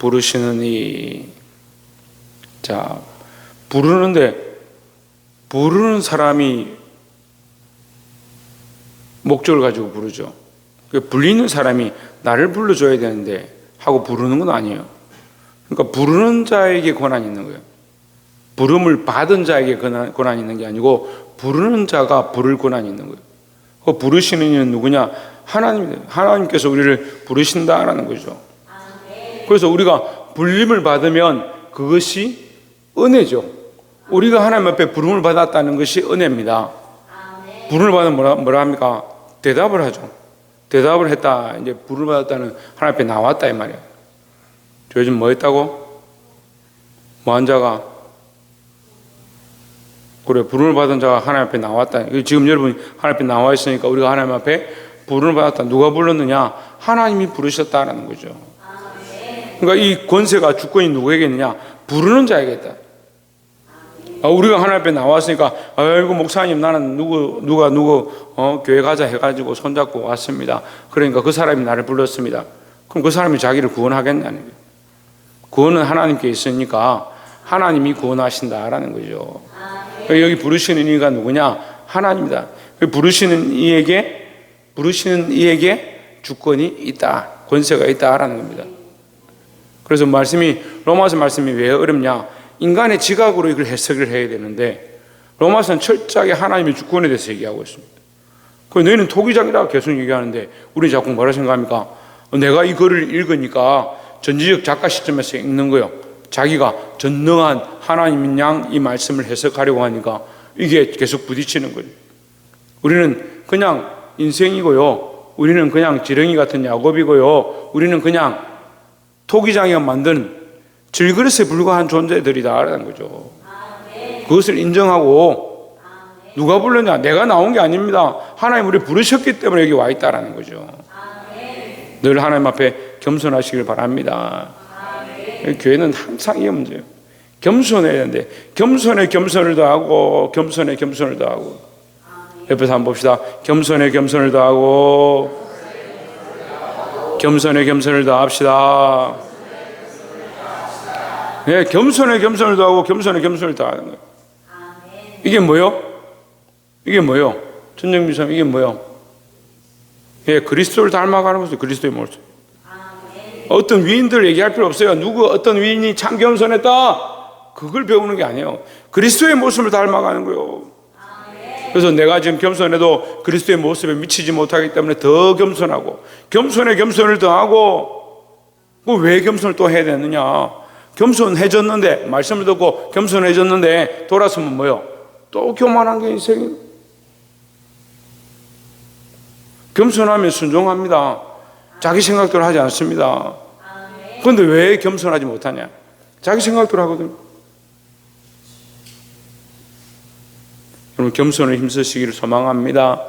부르시느니. 자, 부르는 사람이 목적을 가지고 부르죠. 불리는 사람이 나를 불러줘야 되는데 하고 부르는 건 아니에요. 그러니까 부르는 자에게 권한이 있는 거예요. 부름을 받은 자에게 권한이 있는 게 아니고 부르는 자가 부를 권한이 있는 거예요. 그 부르시는 이는 누구냐? 하나님입니다. 하나님께서 우리를 부르신다라는 거죠. 그래서 우리가 불림을 받으면 그것이 은혜죠. 우리가 하나님 앞에 부름을 받았다는 것이 은혜입니다. 부름을 받으면 뭐라 합니까? 대답을 하죠. 대답을 했다. 이제 부름을 받았다는 하나님 앞에 나왔다 이 말이에요. 요즘 뭐 했다고? 뭐한 자가? 그래, 부름을 받은 자가 하나님 앞에 나왔다. 지금 여러분 하나님 앞에 나와 있으니까 우리가 하나님 앞에 부름을 받았다. 누가 불렀느냐? 하나님이 부르셨다라는 거죠. 그러니까 이 권세가 주권이 누구에게 있느냐? 부르는 자에게 있다. 우리가 하나님 앞에 나왔으니까 아이고 목사님 나는 누구 교회 가자 해가지고 손잡고 왔습니다. 그러니까 그 사람이 나를 불렀습니다. 그럼 그 사람이 자기를 구원하겠냐는 거예요. 구원은 하나님께 있으니까 하나님이 구원하신다라는 거죠. 여기 부르시는 이가 누구냐? 하나님이다. 부르시는 이에게 주권이 있다, 권세가 있다라는 겁니다. 그래서 로마서 말씀이 왜 어렵냐? 인간의 지각으로 이걸 해석을 해야 되는데 로마서는 철저하게 하나님의 주권에 대해서 얘기하고 있습니다. 너희는 토기장이라고 계속 얘기하는데 우리 자꾸 뭐라 생각합니까? 내가 이 글을 읽으니까 전지적 작가 시점에서 읽는 거예요. 자기가 전능한 하나님인 양 이 말씀을 해석하려고 하니까 이게 계속 부딪히는 거예요. 우리는 그냥 인생이고요. 우리는 그냥 지렁이 같은 야곱이고요. 우리는 그냥 토기장이가 만든 질그릇에 불과한 존재들이다라는 거죠. 그것을 인정하고 누가 불렀냐? 내가 나온 게 아닙니다. 하나님 우리 부르셨기 때문에 여기 와 있다라는 거죠. 늘 하나님 앞에 겸손하시길 바랍니다. 교회는 항상 이게 문제예요. 겸손해야 되는데 겸손에 겸손을 더하고 겸손에 겸손을 더하고 옆에서 한번 봅시다. 겸손에 겸손을 더하고 겸손에 겸손을 더합시다. 네, 겸손에 겸손을 더하고 겸손에 겸손을 더하는 거예요. 이게 뭐요? 이게 뭐요? 전정미선 이게 뭐요? 예, 그리스도를 닮아가는 것이 그리스도의 모습. 어떤 위인들 얘기할 필요 없어요. 어떤 위인이 참 겸손했다. 그걸 배우는 게 아니에요. 그리스도의 모습을 닮아가는 거예요. 그래서 내가 지금 겸손해도 그리스도의 모습에 미치지 못하기 때문에 더 겸손하고 겸손에 겸손을 더하고 왜 겸손을 또 해야 되느냐? 겸손해졌는데 말씀을 듣고 겸손해졌는데 돌아서면 뭐요? 또 교만한 게 인생이에요. 겸손하면 순종합니다. 자기 생각대로 하지 않습니다. 그런데 왜 겸손하지 못하냐? 자기 생각대로 하거든요. 여러분 겸손을 힘쓰시기를 소망합니다.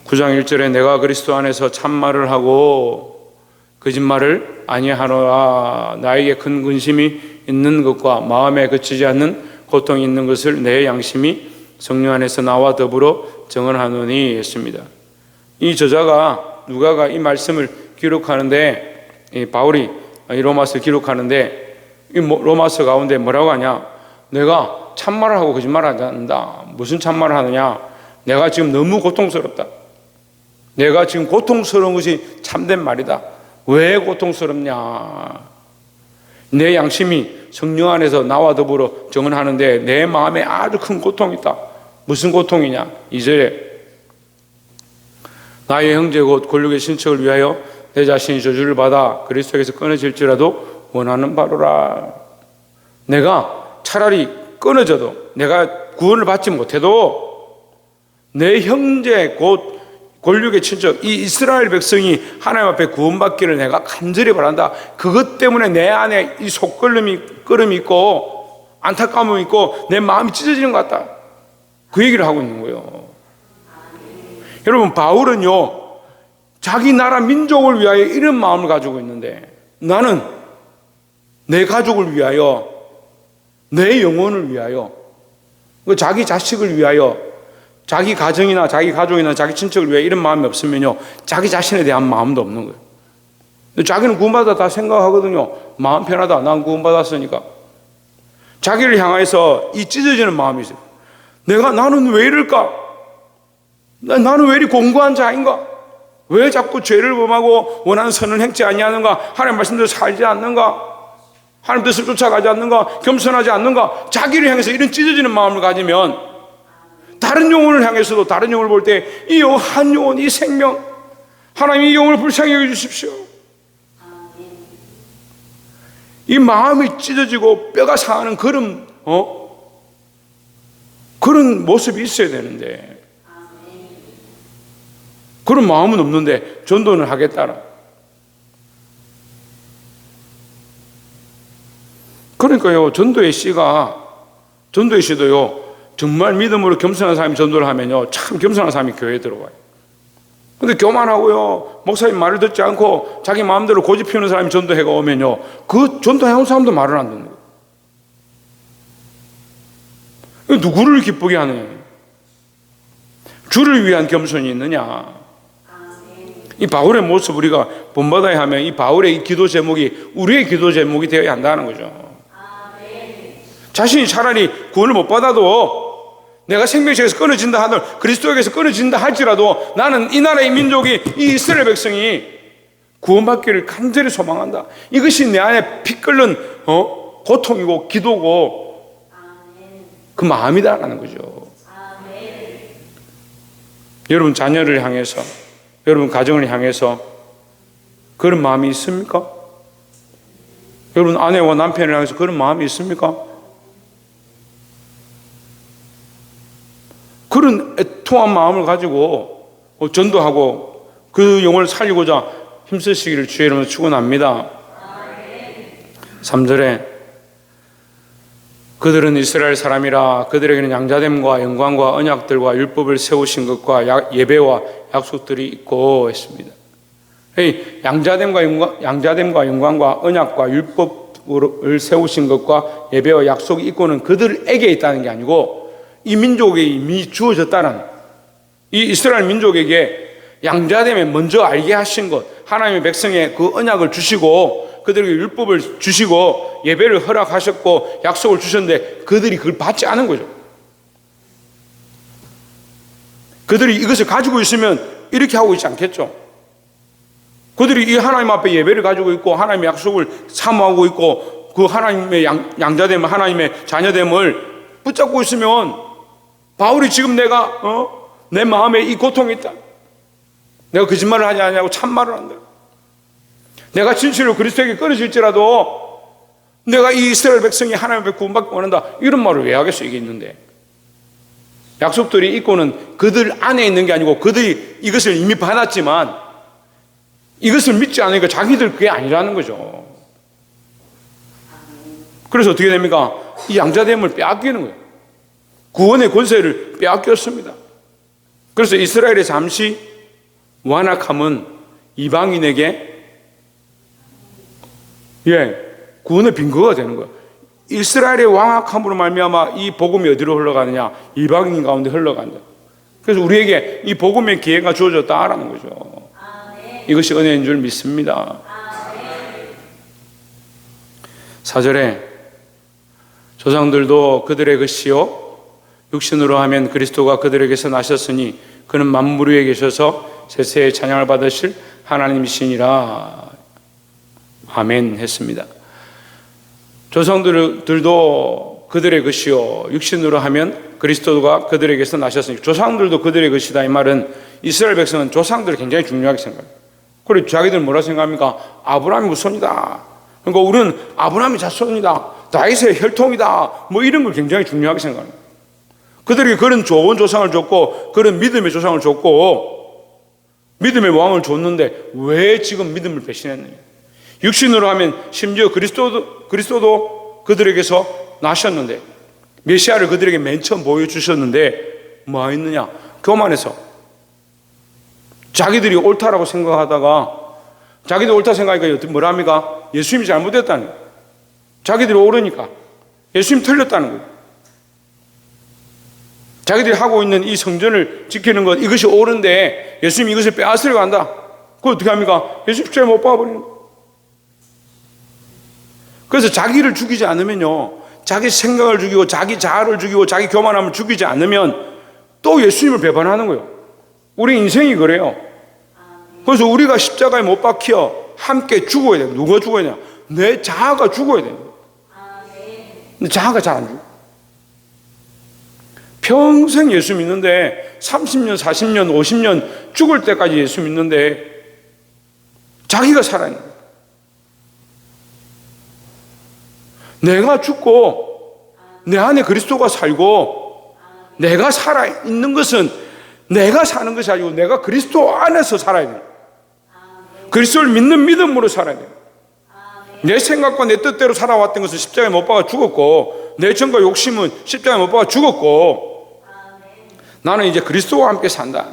9장 1절에 내가 그리스도 안에서 참말을 하고 거짓말을 아니하노라. 나에게 큰 근심이 있는 것과 마음에 그치지 않는 고통이 있는 것을 내 양심이 성령 안에서 나와 더불어 증언하노니 했습니다. 이 저자가 누가가 이 말씀을 기록하는데 이 바울이 이 로마서를 기록하는데 이 로마서 가운데 뭐라고 하냐? 내가 참말을 하고 거짓말을 하지 않는다. 무슨 참말을 하느냐? 내가 지금 너무 고통스럽다. 내가 지금 고통스러운 것이 참된 말이다. 왜 고통스럽냐? 내 양심이 성령 안에서 나와 더불어 증언하는데 내 마음에 아주 큰 고통이 있다. 무슨 고통이냐? 2절에 나의 형제 곧 권력의 신척을 위하여 내 자신이 저주를 받아 그리스도에게서 끊어질지라도 원하는 바로라. 내가 차라리 끊어져도 내가 구원을 받지 못해도 내 형제 곧 권력의 친척 이 이스라엘 백성이 하나님 앞에 구원받기를 내가 간절히 바란다. 그것 때문에 내 안에 이 속걸음이 있고 안타까움이 있고 내 마음이 찢어지는 것 같다. 그 얘기를 하고 있는 거예요. 여러분 바울은요 자기 나라 민족을 위하여 이런 마음을 가지고 있는데 나는 내 가족을 위하여 내 영혼을 위하여 자기 자식을 위하여 자기 가정이나 자기 가족이나 자기 친척을 위하여 이런 마음이 없으면요 자기 자신에 대한 마음도 없는 거예요. 자기는 구원받았다 다 생각하거든요. 마음 편하다. 난 구원받았으니까. 자기를 향해서 이 찢어지는 마음이 있어요. 나는 왜 이럴까? 나는 왜 이리 공고한 자인가? 왜 자꾸 죄를 범하고 원하는 선을 행치 아니하는가? 하나님 말씀대로 살지 않는가? 하나님 뜻을 쫓아가지 않는가? 겸손하지 않는가? 자기를 향해서 이런 찢어지는 마음을 가지면 다른 영혼을 향해서도 다른 영혼을 볼 때 이 한 영혼, 이 생명, 하나님 이 영혼을 불쌍히 여겨주십시오. 이 마음이 찢어지고 뼈가 상하는 그런 모습이 있어야 되는데 그런 마음은 없는데 전도는 하겠다라. 그러니까요, 전도의 씨도요, 정말 믿음으로 겸손한 사람이 전도를 하면요, 참 겸손한 사람이 교회에 들어와요. 근데 교만하고요, 목사님 말을 듣지 않고 자기 마음대로 고집 피우는 사람이 전도해가 오면요, 그 전도해온 사람도 말을 안 듣는 거예요. 누구를 기쁘게 하느냐? 주를 위한 겸손이 있느냐? 이 바울의 모습 우리가 본받아야 하면 이 바울의 이 기도 제목이 우리의 기도 제목이 되어야 한다는 거죠. 자신이 차라리 구원을 못 받아도 내가 생명책에서 끊어진다 하더라도 그리스도에게서 끊어진다 할지라도 나는 이 나라의 민족이 이 이스라엘 백성이 구원받기를 간절히 소망한다. 이것이 내 안에 피 끓는 고통이고 기도고 그 마음이다라는 거죠. 여러분 자녀를 향해서 여러분 가정을 향해서 그런 마음이 있습니까? 여러분 아내와 남편을 향해서 그런 마음이 있습니까? 그런 애통한 마음을 가지고 전도하고 그 영혼을 살리고자 힘쓰시기를 주의 이름으로 축원합니다. 3절에 그들은 이스라엘 사람이라 그들에게는 양자됨과 영광과 언약들과 율법을 세우신 것과 예배와 약속들이 있고 했습니다. 양자됨과 영광과 언약과 율법을 세우신 것과 예배와 약속이 있고는 그들에게 있다는 게 아니고 이 민족에 이미 주어졌다는 이 이스라엘 민족에게 양자됨에 먼저 알게 하신 것, 하나님의 백성의 그 언약을 주시고 그들에게 율법을 주시고 예배를 허락하셨고 약속을 주셨는데 그들이 그걸 받지 않은 거죠. 그들이 이것을 가지고 있으면 이렇게 하고 있지 않겠죠. 그들이 이 하나님 앞에 예배를 가지고 있고 하나님의 약속을 사모하고 있고 그 하나님의 양자됨을 하나님의 자녀됨을 붙잡고 있으면 바울이 지금 내 마음에 이 고통이 있다. 내가 거짓말을 하지 않냐고 참말을 한다. 내가 진실로 그리스도에게 끊어질지라도 내가 이 이스라엘 백성이 하나님 앞에 구원받기 원한다. 이런 말을 왜 하겠어? 이게 있는데 약속들이 있고는 그들 안에 있는 게 아니고 그들이 이것을 이미 받았지만 이것을 믿지 않으니까 자기들 그게 아니라는 거죠. 그래서 어떻게 됩니까? 이 양자됨을 빼앗기는 거예요. 구원의 권세를 빼앗겼습니다. 그래서 이스라엘의 잠시 완악함은 이방인에게 구원의 빈거가 되는 거예요. 이스라엘의 완악함으로 말미암아 이 복음이 어디로 흘러가느냐? 이방인 가운데 흘러간다. 그래서 우리에게 이 복음의 기회가 주어졌다라는 거죠. 이것이 은혜인 줄 믿습니다. 4절에 조상들도 그들의 것이요 육신으로 하면 그리스도가 그들에게서 나셨으니 그는 만물 위에 계셔서 세세의 찬양을 받으실 하나님이시니라. 아멘 했습니다. 조상들도 그들의 것이요 육신으로 하면 그리스도가 그들에게서 나셨으니 조상들도 그들의 것이다. 이 말은 이스라엘 백성은 조상들을 굉장히 중요하게 생각해요. 그리고 자기들은 뭐라 생각합니까? 아브라함이 후손이다. 그러니까 우리는 아브라함이 자손이다. 다윗의 혈통이다. 뭐 이런 걸 굉장히 중요하게 생각합니다. 그들에게 그런 좋은 조상을 줬고 그런 믿음의 조상을 줬고 믿음의 왕을 줬는데 왜 지금 믿음을 배신했느냐? 육신으로 하면 심지어 그리스도도 그들에게서 나셨는데 메시아를 그들에게 맨 처음 보여주셨는데 뭐 했느냐? 교만해서 자기들이 옳다라고 생각하다가 자기들 옳다 생각하니까 뭐라 합니까? 예수님이 잘못했다는 거예요. 자기들이 옳으니까 예수님 틀렸다는 거예요. 자기들이 하고 있는 이 성전을 지키는 것 이것이 옳은데 예수님이 이것을 빼앗으려고 한다. 그걸 어떻게 합니까? 예수님 십자가에 못 박아버리는 거예요. 그래서 자기를 죽이지 않으면요, 자기 생각을 죽이고 자기 자아를 죽이고 자기 교만함을 죽이지 않으면 또 예수님을 배반하는 거예요. 우리 인생이 그래요. 그래서 우리가 십자가에 못 박혀 함께 죽어야 돼요. 누가 죽어야 되냐? 내 자아가 죽어야 돼요. 근데 자아가 잘 안 죽어. 평생 예수 믿는데 30년, 40년, 50년 죽을 때까지 예수 믿는데 자기가 살아있는 거예요. 내가 죽고 내 안에 그리스도가 살고 내가 살아있는 것은 내가 사는 것이 아니고 내가 그리스도 안에서 살아야 돼요. 그리스도를 믿는 믿음으로 살아야 돼요. 내 생각과 내 뜻대로 살아왔던 것은 십자가에 못 박아 죽었고 내 정과 욕심은 십자가에 못 박아 죽었고 나는 이제 그리스도와 함께 산다.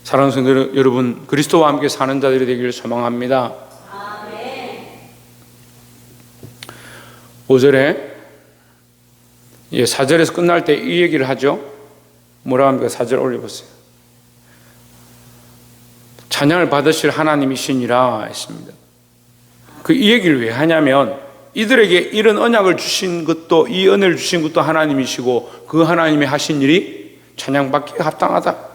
사랑하는 성도 여러분, 그리스도와 함께 사는 자들이 되기를 소망합니다. 5절에 4절에서 끝날 때 이 얘기를 하죠. 뭐라 합니까? 4절 올려보세요. 찬양을 받으실 하나님이시니라 했습니다. 이 얘기를 왜 하냐면 이들에게 이런 언약을 주신 것도 이 은혜를 주신 것도 하나님이시고 그 하나님이 하신 일이 찬양받기에 합당하다.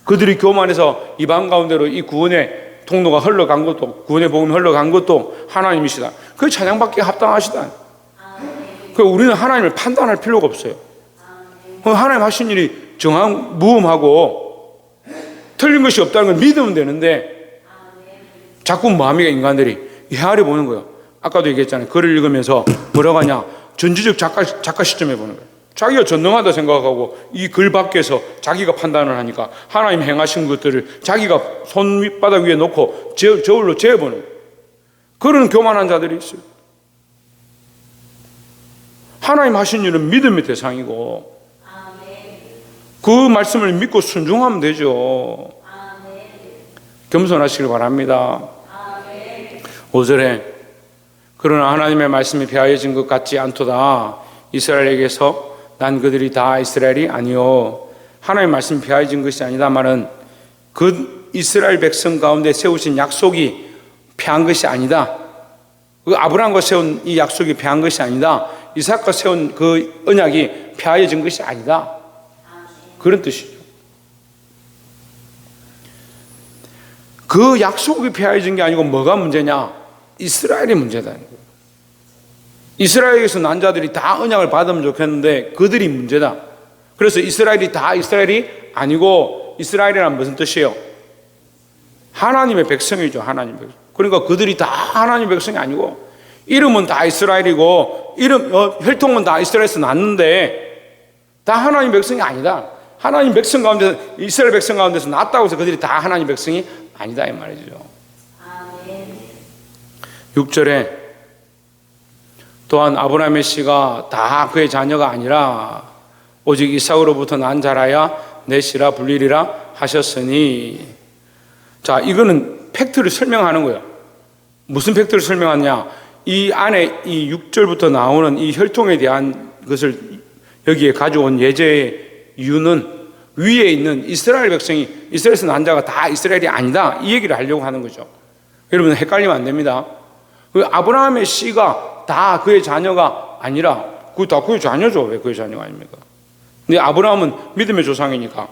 그들이 교만해서 이방 가운데로 이 구원의 통로가 흘러간 것도 구원의 복음이 흘러간 것도 하나님이시다. 그 찬양받기에 합당하시다. 우리는 하나님을 판단할 필요가 없어요. 하나님 하신 일이 무음하고 틀린 것이 없다는 걸 믿으면 되는데 자꾸 마음이 인간들이 헤아려 보는 거예요. 아까도 얘기했잖아요. 글을 읽으면서 뭐라고 하냐, 전지적 작가 시점에 보는 거예요. 자기가 전능하다 생각하고 이 글 밖에서 자기가 판단을 하니까 하나님 행하신 것들을 자기가 손바닥 위에 놓고 저울로 재어보는 거예요. 그런 교만한 자들이 있어요. 하나님 하신 일은 믿음의 대상이고 그 말씀을 믿고 순종하면 되죠. 겸손하시길 바랍니다. 5절에 그러나 하나님의 말씀이 폐하여진 것 같지 않도다. 이스라엘에게서 난 그들이 다 이스라엘이 아니요. 하나님의 말씀이 폐하여진 것이 아니다 말은 그 이스라엘 백성 가운데 세우신 약속이 폐한 것이 아니다. 그 아브라함과 세운 이 약속이 폐한 것이 아니다. 이삭과 세운 그 언약이 폐하여진 것이 아니다. 그런 뜻이죠. 그 약속이 폐하여진 게 아니고 뭐가 문제냐? 이스라엘이 문제다. 이스라엘에게서 난 자들이 다 언약을 받으면 좋겠는데 그들이 문제다. 그래서 이스라엘이 다 이스라엘이 아니고 이스라엘이란 무슨 뜻이에요? 하나님의 백성이죠. 하나님의 백성. 그러니까 그들이 다 하나님의 백성이 아니고 이름은 다 이스라엘이고 혈통은 다 이스라엘에서 났는데 다 하나님 백성이 아니다. 하나님 백성 가운데 이스라엘 백성 가운데서 났다고 해서 그들이 다 하나님 백성이 아니다 이 말이죠. 6절에 또한 아브라함의 씨가 다 그의 자녀가 아니라 오직 이삭으로부터 난 자라야 내 씨라 불리리라 하셨으니, 자 이거는 팩트를 설명하는 거예요. 무슨 팩트를 설명하느냐? 이 안에 이 6절부터 나오는 이 혈통에 대한 것을 여기에 가져온 예제의 이유는 위에 있는 이스라엘 백성이 이스라엘에서 난 자가 다 이스라엘이 아니다 이 얘기를 하려고 하는 거죠. 여러분 헷갈리면 안 됩니다. 아브라함의 씨가 다 그의 자녀가 아니라 그거 다 그의 자녀죠. 왜 그의 자녀가 아닙니까? 근데 아브라함은 믿음의 조상이니까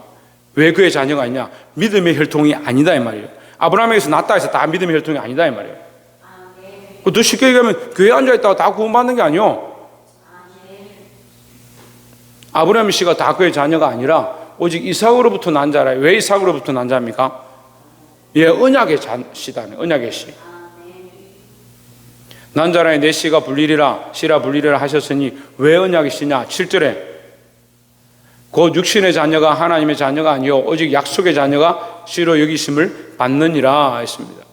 왜 그의 자녀가 아니냐? 믿음의 혈통이 아니다 이 말이에요. 아브라함에게서 났다 해서 다 믿음의 혈통이 아니다 이 말이에요. 더 쉽게 얘기하면 교회에 앉아있다가 다 구원받는 게 아니요. 아브라함의 씨가 다 그의 자녀가 아니라 오직 이삭으로부터 난 자라. 왜 이삭으로부터 난 자입니까? 예, 언약의 씨다네. 언약의 씨. 난 자라에 내 씨가 불리리라 씨라 불리리라 하셨으니 왜 언약의 씨냐? 7절에 곧 육신의 자녀가 하나님의 자녀가 아니요 오직 약속의 자녀가 씨로 여기심을 받느니라 했습니다.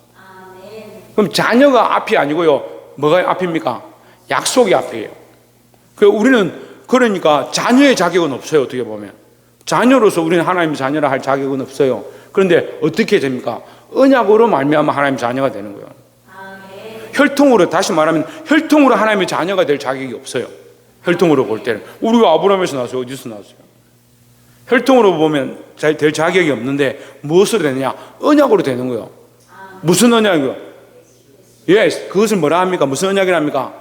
그럼 자녀가 앞이 아니고요. 뭐가 앞입니까? 약속이 앞이에요. 우리는 그러니까 자녀의 자격은 없어요. 어떻게 보면 자녀로서 우리는 하나님의 자녀라 할 자격은 없어요. 그런데 어떻게 됩니까? 언약으로 말미암아 하나님의 자녀가 되는 거예요. 혈통으로, 다시 말하면 혈통으로 하나님의 자녀가 될 자격이 없어요. 혈통으로 볼 때는 우리가 아브라함에서 나왔어요. 어디서 나왔어요? 혈통으로 보면 잘 될 자격이 없는데 무엇으로 되느냐? 언약으로 되는 거예요. 무슨 언약이요? 예, 그것을 뭐라 합니까? 무슨 언약이랍니까?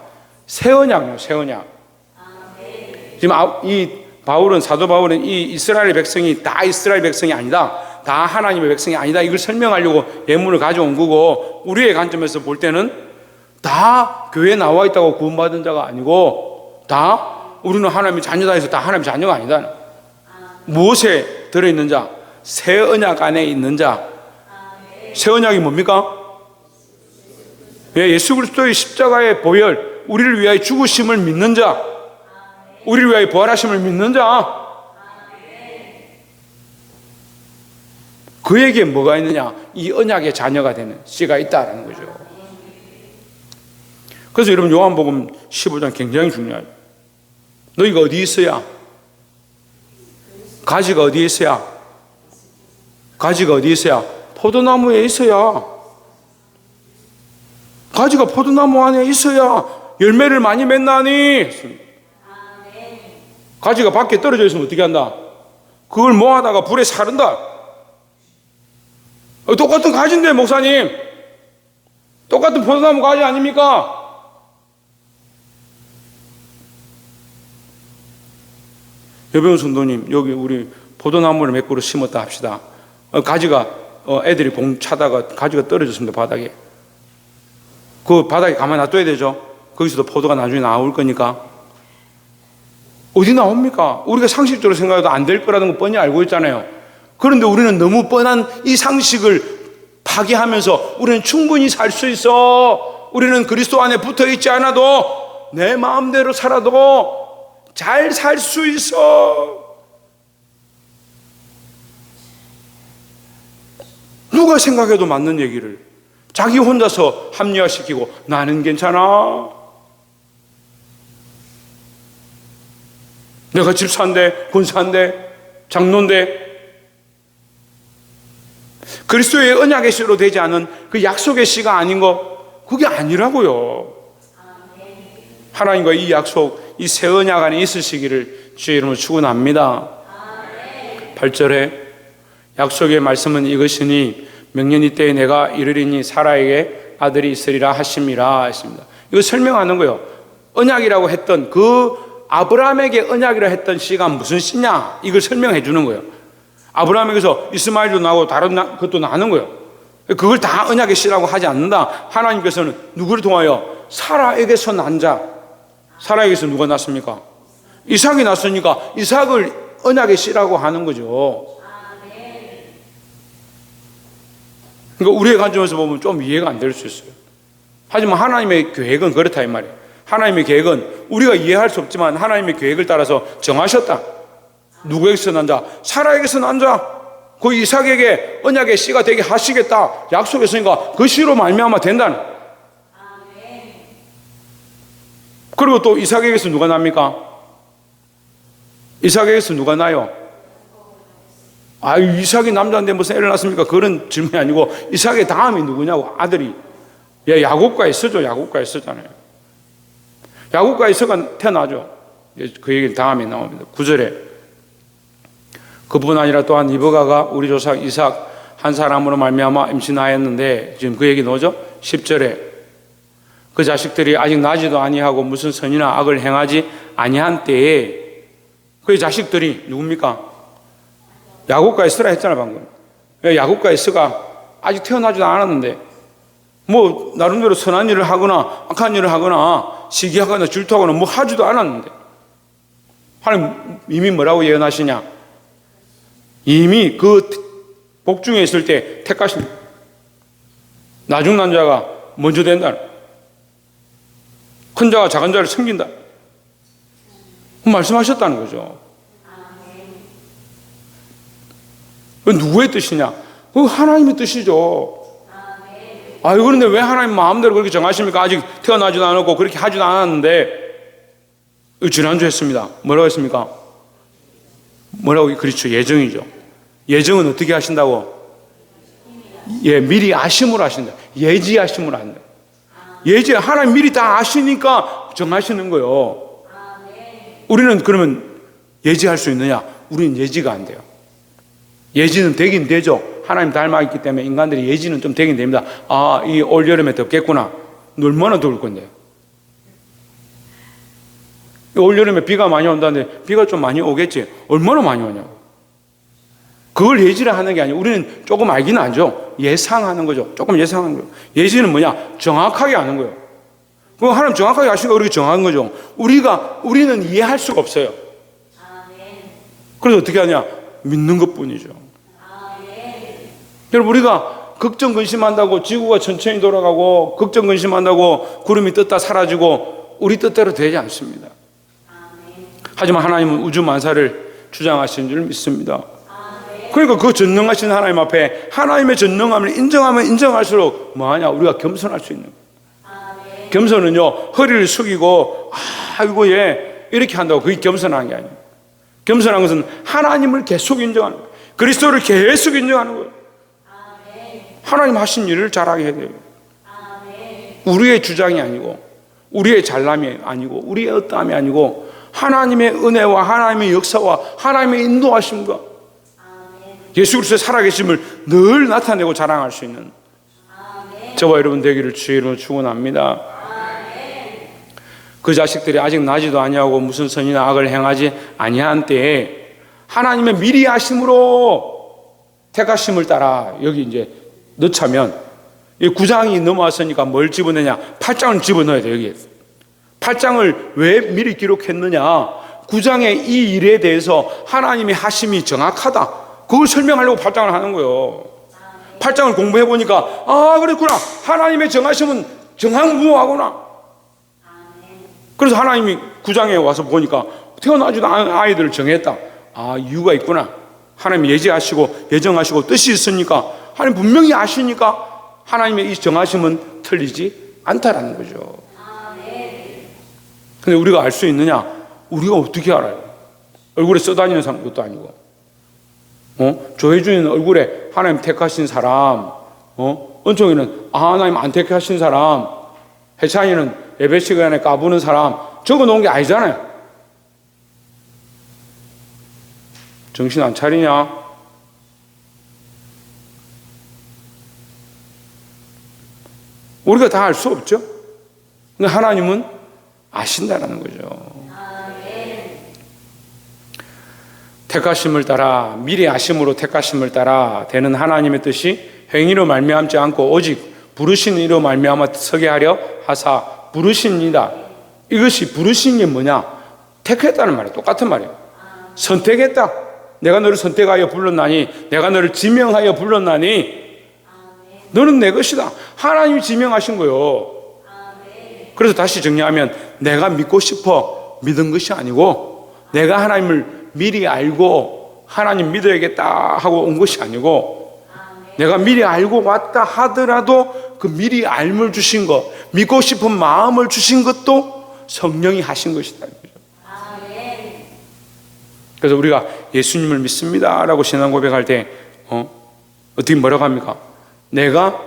새 언약이요, 새 언약. 지금 사도 바울은 이 이스라엘 백성이 다 이스라엘 백성이 아니다, 다 하나님의 백성이 아니다, 이걸 설명하려고 예문을 가져온 거고, 우리의 관점에서 볼 때는 다 교회에 나와 있다고 구원받은 자가 아니고 다 우리는 하나님의 자녀다 해서 다 하나님의 자녀가 아니다. 무엇에 들어있는 자? 새 언약 안에 있는 자. 새 언약이 뭡니까? 예, 예수 그리스도의 십자가의 보혈, 우리를 위하여 죽으심을 믿는 자, 우리를 위하여 부활하심을 믿는 자. 그에게 뭐가 있느냐? 이 언약의 자녀가 되는 씨가 있다라는 거죠. 그래서 여러분, 요한복음 15장 굉장히 중요해요. 너희가 어디 있어야? 가지가 어디에 있어야? 가지가 어디에 있어야? 포도나무에 있어야. 가지가 포도나무 안에 있어야 열매를 많이 맺나니. 가지가 밖에 떨어져 있으면 어떻게 한다? 그걸 모아다가 불에 사른다. 똑같은 가지인데, 목사님, 똑같은 포도나무 가지 아닙니까? 여배우 성도님, 여기 우리 포도나무를 몇 그루 심었다 합시다. 가지가 애들이 공 차다가 가지가 떨어졌습니다, 바닥에. 그 바닥에 가만히 놔둬야 되죠. 거기서도 포도가 나중에 나올 거니까. 어디 나옵니까? 우리가 상식적으로 생각해도 안 될 거라는 거 뻔히 알고 있잖아요. 그런데 우리는 너무 뻔한 이 상식을 파괴하면서 우리는 충분히 살 수 있어, 우리는 그리스도 안에 붙어 있지 않아도, 내 마음대로 살아도 잘 살 수 있어. 누가 생각해도 맞는 얘기를 자기 혼자서 합리화시키고, 나는 괜찮아, 내가 집사인데, 권사인데, 장로인데. 그리스도의 언약의 씨로 되지 않은 그 약속의 씨가 아닌 거, 그게 아니라고요. 하나님과 이 약속, 이 새 언약 안에 있으시기를 주의 이름으로 축원합니다. 8절에 약속의 말씀은 이것이니 명년이 때에 내가 이르리니 사라에게 아들이 있으리라 하심이라 했습니다. 이거 설명하는 거예요. 언약이라고 했던 그 아브라함에게 언약이라 했던 씨가 무슨 씨냐, 이걸 설명해 주는 거예요. 아브라함에게서 이스마엘도 나고 다른 것도 나는 거예요. 그걸 다 언약의 씨라고 하지 않는다. 하나님께서는 누구를 통하여? 사라에게서 난 자. 사라에게서 누가 났습니까? 이삭이 났으니까 이삭을 언약의 씨라고 하는 거죠. 그러니까 우리의 관점에서 보면 좀 이해가 안 될 수 있어요. 하지만 하나님의 계획은 그렇다 이 말이에요. 하나님의 계획은 우리가 이해할 수 없지만 하나님의 계획을 따라서 정하셨다. 누구에게서 난 자? 사라에게서 난 자. 그 이삭에게 언약의 씨가 되게 하시겠다 약속했으니까 그 씨로 말미암아 된다는. 그리고 또 이삭에게서 누가 납니까? 이삭에게서 누가 나요? 이삭이 남자인데 무슨 애를 낳습니까? 그런 질문이 아니고, 이삭의 다음이 누구냐고. 아들이 야곱과 에서죠. 야곱과 에서잖아요. 야곱과 에서가 태어나죠. 그 얘기는 다음에 나옵니다. 9절에 그뿐 아니라 또한 이브가가 우리 조상 이삭 한 사람으로 말미암아 임신하였는데, 지금 그 얘기 나오죠. 10절에 그 자식들이 아직 나지도 아니하고 무슨 선이나 악을 행하지 아니한 때에, 그의 자식들이 누굽니까? 야곱과 에서라 했잖아요 방금. 야곱과 에서가 아직 태어나지도 않았는데 뭐 나름대로 선한 일을 하거나 악한 일을 하거나 시기하거나 질투하거나 뭐 하지도 않았는데, 하나님 이미 뭐라고 예언하시냐? 이미 그 복중에 있을 때 택하신 나중 난 자가 먼저 된다. 큰 자가 작은 자를 섬긴다. 말씀하셨다는 거죠. 누구의 뜻이냐? 하나님의 뜻이죠. 그런데 왜 하나님 마음대로 그렇게 정하십니까? 아직 태어나지도 않았고 그렇게 하지도 않았는데. 지난주 했습니다. 뭐라고 했습니까? 뭐라고? 그렇죠. 예정이죠. 예정은 어떻게 하신다고? 미리 아심으로 하신다. 예지하심으로 한다. 하나님 미리 다 아시니까 정하시는 거예요. 우리는 그러면 예지할 수 있느냐? 우리는 예지가 안 돼요. 예지는 되긴 되죠. 하나님 닮아있기 때문에 인간들이 예지는 좀 되긴 됩니다. 아, 이 올 여름에 덥겠구나. 얼마나 더울 건데. 올 여름에 비가 많이 온다는데 비가 좀 많이 오겠지. 얼마나 많이 오냐고. 그걸 예지를 하는 게 아니고 우리는 조금 알기는 알죠. 예상하는 거죠. 조금 예상하는 거예요. 예지는 뭐냐? 정확하게 아는 거예요. 그 하나님 정확하게 아시니까 우리가 정한 거죠. 우리는 이해할 수가 없어요. 그래서 어떻게 하냐? 믿는 것 뿐이죠. 여러분, 우리가 걱정 근심한다고 지구가 천천히 돌아가고 걱정 근심한다고 구름이 떴다 사라지고 우리 뜻대로 되지 않습니다. 하지만 하나님은 우주 만사를 주장하시는 줄 믿습니다. 그러니까 그 전능하신 하나님 앞에 하나님의 전능함을 인정하면 인정할수록 뭐하냐? 우리가 겸손할 수 있는 거예요. 겸손은요, 허리를 숙이고 아이고 얘 이렇게 한다고 그게 겸손한 게 아니에요. 겸손한 것은 하나님을 계속 인정하는 거예요. 그리스도를 계속 인정하는 거예요. 하나님 하신 일을 잘하게 해야 돼요. 우리의 주장이 아니고 우리의 잘남이 아니고 우리의 어떠함이 아니고 하나님의 은혜와 하나님의 역사와 하나님의 인도하심과 예수 그리스도의 살아계심을 늘 나타내고 자랑할 수 있는 저와 여러분 되기를 주의 이름으로 축원합니다. 그 자식들이 아직 나지도 아니하고 무슨 선이나 악을 행하지 아니한 때에 하나님의 미리 아심으로 택하심을 따라 여기 이제 넣자면 이 9장이 넘어왔으니까 뭘 집어넣냐? 8장을 집어넣어야 돼요. 여기 8장을 왜 미리 기록했느냐? 9장의 이 일에 대해서 하나님의 하심이 정확하다. 그걸 설명하려고 8장을 하는 거예요. 8장을 공부해 보니까 아, 그랬구나. 하나님의 정하심은 정확무하구나. 그래서 하나님이 9장에 와서 보니까 태어나지도 않은 아이들을 정했다. 아, 이유가 있구나. 하나님이 예지하시고 예정하시고 뜻이 있으니까 하나님 분명히 아시니까 하나님의 이 정하심은 틀리지 않다라는 거죠. 근데 우리가 알 수 있느냐? 우리가 어떻게 알아요? 얼굴에 써다니는 사람 것도 아니고. 조혜준이는 얼굴에 하나님 택하신 사람, 은총이는 하나님 안 택하신 사람, 해찬이는 예배 시간에 까부는 사람 적어 놓은 게 아니잖아요. 정신 안 차리냐? 우리가 다 알 수 없죠. 근데 하나님은 아신다라는 거죠. 택하심을 따라 미리 아심으로 택하심을 따라 되는 하나님의 뜻이 행위로 말미암지 않고 오직 부르신 이로 말미암아 서게 하려 하사 부르신이다. 이것이 부르신 게 뭐냐? 택했다는 말이에요. 똑같은 말이에요. 선택했다. 내가 너를 선택하여 불렀나니 내가 너를 지명하여 불렀나니 너는 내 것이다. 하나님이 지명하신 거예요. 그래서 다시 정리하면 내가 믿고 싶어 믿은 것이 아니고 내가 하나님을 미리 알고 하나님 믿어야겠다 하고 온 것이 아니고 내가 미리 알고 왔다 하더라도 그 미리 알물 주신 것, 믿고 싶은 마음을 주신 것도 성령이 하신 것이다. 그래서 우리가 예수님을 믿습니다 라고 신앙 고백할 때 어떻게 뭐라고 합니까? 내가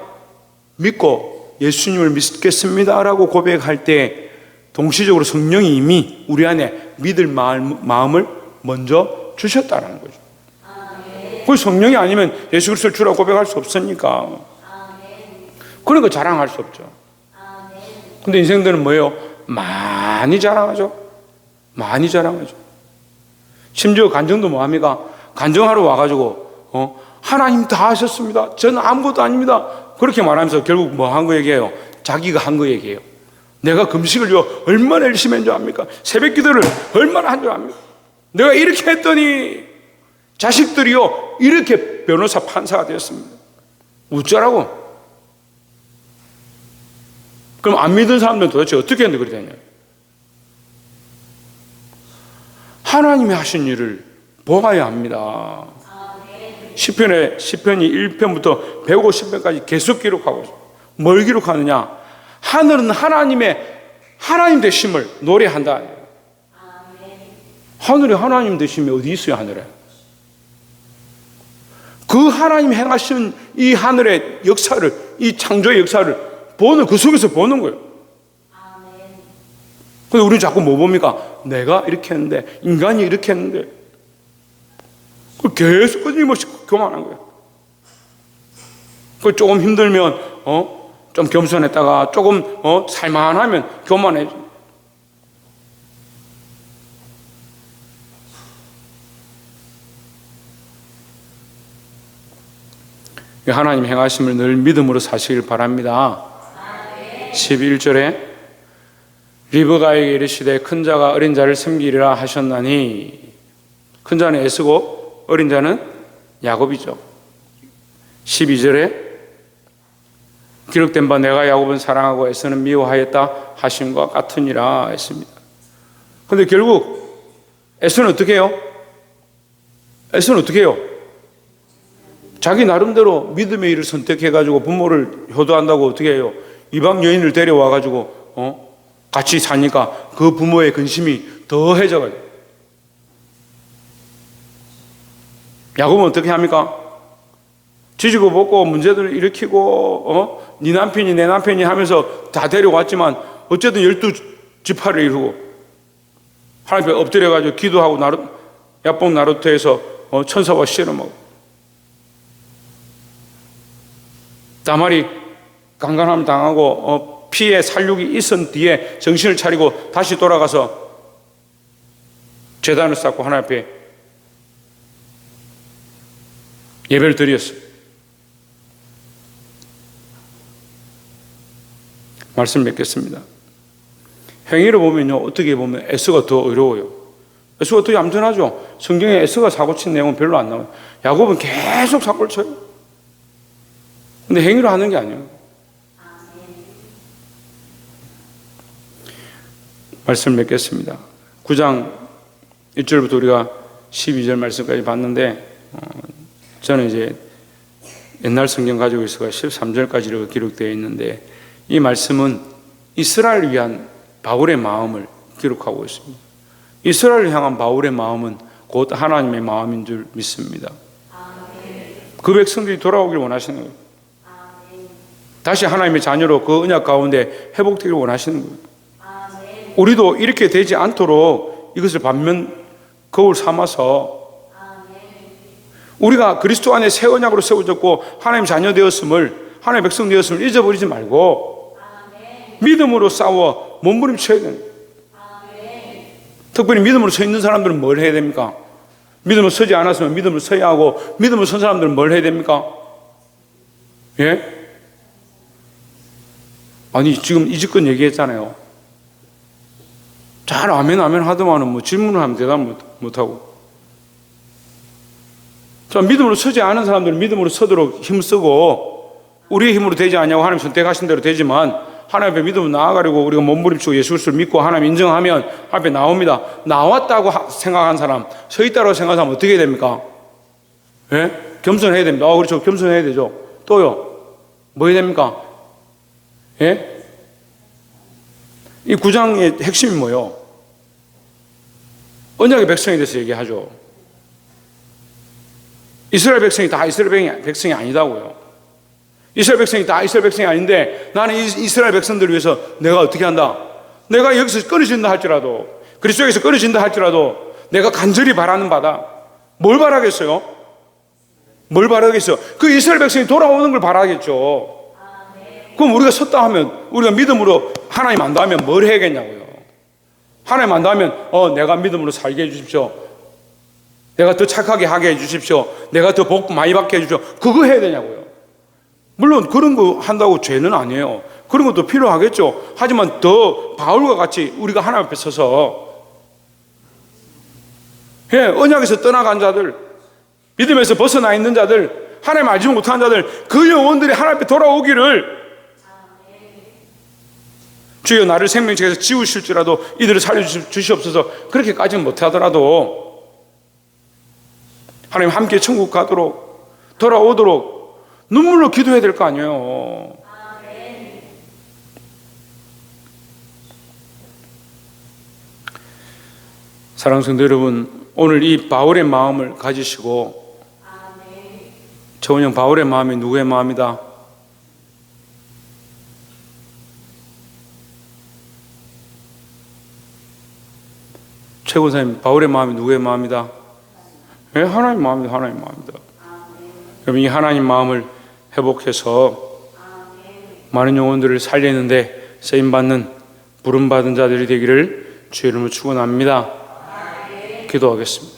믿고 예수님을 믿겠습니다 라고 고백할 때 동시적으로 성령이 이미 우리 안에 믿을 마음을 먼저 주셨다는 거죠. 그 성령이 아니면 예수 그리스도를 주라고 고백할 수 없으니까. 그러니까 자랑할 수 없죠. 근데 인생들은 뭐예요? 많이 자랑하죠. 많이 자랑하죠. 심지어 간증도 뭐합니까? 간증하러 와가지고 하나님 다 하셨습니다. 저는 아무것도 아닙니다. 그렇게 말하면서 결국 뭐 한 거 얘기해요? 자기가 한 거 얘기해요. 내가 금식을요 얼마나 열심히 한 줄 압니까? 새벽 기도를 얼마나 한 줄 압니까? 내가 이렇게 했더니 자식들이요 이렇게 변호사 판사가 되었습니다. 어쩌라고? 그럼 안 믿은 사람들은 도대체 어떻게 했는데 그렇게 되냐? 하나님이 하신 일을 보아야 합니다. 시편이 1편부터 150편까지 계속 기록하고 있어요. 뭘 기록하느냐? 하늘은 하나님 되심을 노래한다. 하늘에 하나님 되심이 어디 있어요? 하늘에 그 하나님 행하신 이 하늘의 역사를, 이 창조의 역사를 그 속에서 보는 거예요. 근데 우리는 자꾸 뭐 봅니까? 내가 이렇게 했는데, 인간이 이렇게 했는데. 계속 끊임없이 교만한 거예요. 그 조금 힘들면 좀 겸손했다가 조금 살만하면 교만해져. 하나님 행하심을 늘 믿음으로 사시길 바랍니다. 11절에 리브가에게 이르시되 큰 자가 어린 자를 섬기리라 하셨나니, 큰 자는 에스고 어린 자는 야곱이죠. 12절에 기록된 바 내가 야곱은 사랑하고 에서는 미워하였다 하심과 같으니라 했습니다. 그런데 결국 에서는 어떻게 해요? 에서는 어떻게 해요? 자기 나름대로 믿음의 일을 선택해가지고 부모를 효도한다고 어떻게 해요? 이방 여인을 데려와가지고 같이 사니까 그 부모의 근심이 더해져가지고, 야곱은 어떻게 합니까? 지지고 볶고 문제들을 일으키고 네 남편이 내 남편이 하면서 다 데려왔지만 어쨌든 12지파를 이루고 하나님 앞에 엎드려가지고 기도하고 야복 나루터에서 천사와 씨름하고, 다말이 강간함을 당하고 피에 살육이 있은 뒤에 정신을 차리고 다시 돌아가서 제단을 쌓고 하나님 앞에 예배를 드렸어요. 말씀 맺겠습니다. 행위를 보면요, 어떻게 보면 에서가 더 어려워요. 에서가 더 얌전하죠. 성경에 에서가 사고친 내용은 별로 안 나와요. 야곱은 계속 사고를 쳐요. 근데 행위로 하는 게 아니에요. 말씀 맺겠습니다. 9장 1절부터 우리가 12절 말씀까지 봤는데, 저는 이제 옛날 성경 가지고 있어가 13절까지 기록되어 있는데, 이 말씀은 이스라엘을 위한 바울의 마음을 기록하고 있습니다. 이스라엘을 향한 바울의 마음은 곧 하나님의 마음인 줄 믿습니다. 그 백성들이 돌아오길 원하시는 거예요. 다시 하나님의 자녀로 그 언약 가운데 회복되기를 원하시는 거예요. 우리도 이렇게 되지 않도록 이것을 반면 거울 삼아서 우리가 그리스도 안에 새 언약으로 세워졌고 하나님 자녀 되었음을, 하나님의 백성 되었음을 잊어버리지 말고 믿음으로 싸워 몸부림쳐야 됩니다. 특별히 믿음으로 서 있는 사람들은 뭘 해야 됩니까? 믿음으로 서지 않았으면 믿음으로 서야 하고, 믿음으로 선 사람들은 뭘 해야 됩니까? 예? 아니, 지금 이집권 얘기했잖아요. 잘 아멘 아멘 하더만은 뭐 질문을 하면 대답 못하고. 자, 믿음으로 서지 않은 사람들은 믿음으로 서도록 힘쓰고, 우리의 힘으로 되지 않냐고 하나님 선택하신 대로 되지만 하나님 앞에 믿음으로 나아가려고 우리가 몸부림치고 예수 그리스도를 믿고 하나님 인정하면 앞에 나옵니다. 나왔다고 생각한 사람, 서 있다고 생각한 사람 어떻게 해야 됩니까? 예? 겸손해야 됩니다. 그렇죠. 겸손해야 되죠. 또요, 뭐 해야 됩니까? 예? 이 9장의 핵심이 뭐예요? 언약의 백성에 대해서 얘기하죠. 이스라엘 백성이 다 이스라엘 백성이 아니다고요. 이스라엘 백성이 다 이스라엘 백성이 아닌데 나는 이스라엘 백성들을 위해서 내가 어떻게 한다? 내가 여기서 끊어진다 할지라도, 그리스도에서 끊어진다 할지라도 내가 간절히 바라는 바다. 뭘 바라겠어요? 뭘 바라겠어요? 그 이스라엘 백성이 돌아오는 걸 바라겠죠. 그럼 우리가 섰다 하면, 우리가 믿음으로 하나님 안다 하면 뭘 해야겠냐고요. 하나님 안다 하면 내가 믿음으로 살게 해주십시오. 내가 더 착하게 하게 해주십시오. 내가 더 복 많이 받게 해주십시오. 그거 해야 되냐고요. 물론 그런 거 한다고 죄는 아니에요. 그런 것도 필요하겠죠. 하지만 더 바울과 같이 우리가 하나님 앞에 서서, 예, 언약에서 떠나간 자들, 믿음에서 벗어나 있는 자들, 하나님 알지 못한 자들, 그 영혼들이 하나님 앞에 돌아오기를, 주여 나를 생명책에서 지우실지라도 이들을 살려주시옵소서, 그렇게까지는 못하더라도 하나님 함께 천국 가도록, 돌아오도록 눈물로 기도해야 될 거 아니에요. 사랑하는 성도 여러분, 오늘 이 바울의 마음을 가지시고, 저은영 바울의 마음이 누구의 마음이다? 최고사님, 바울의 마음이 누구의 마음이다? 네, 하나님 마음입니다. 하나님 마음입니다. 여러분, 이 하나님 마음을 회복해서 많은 영혼들을 살리는데 쓰임받는 부름받은 자들이 되기를 주의 이름으로 축원합니다. 기도하겠습니다.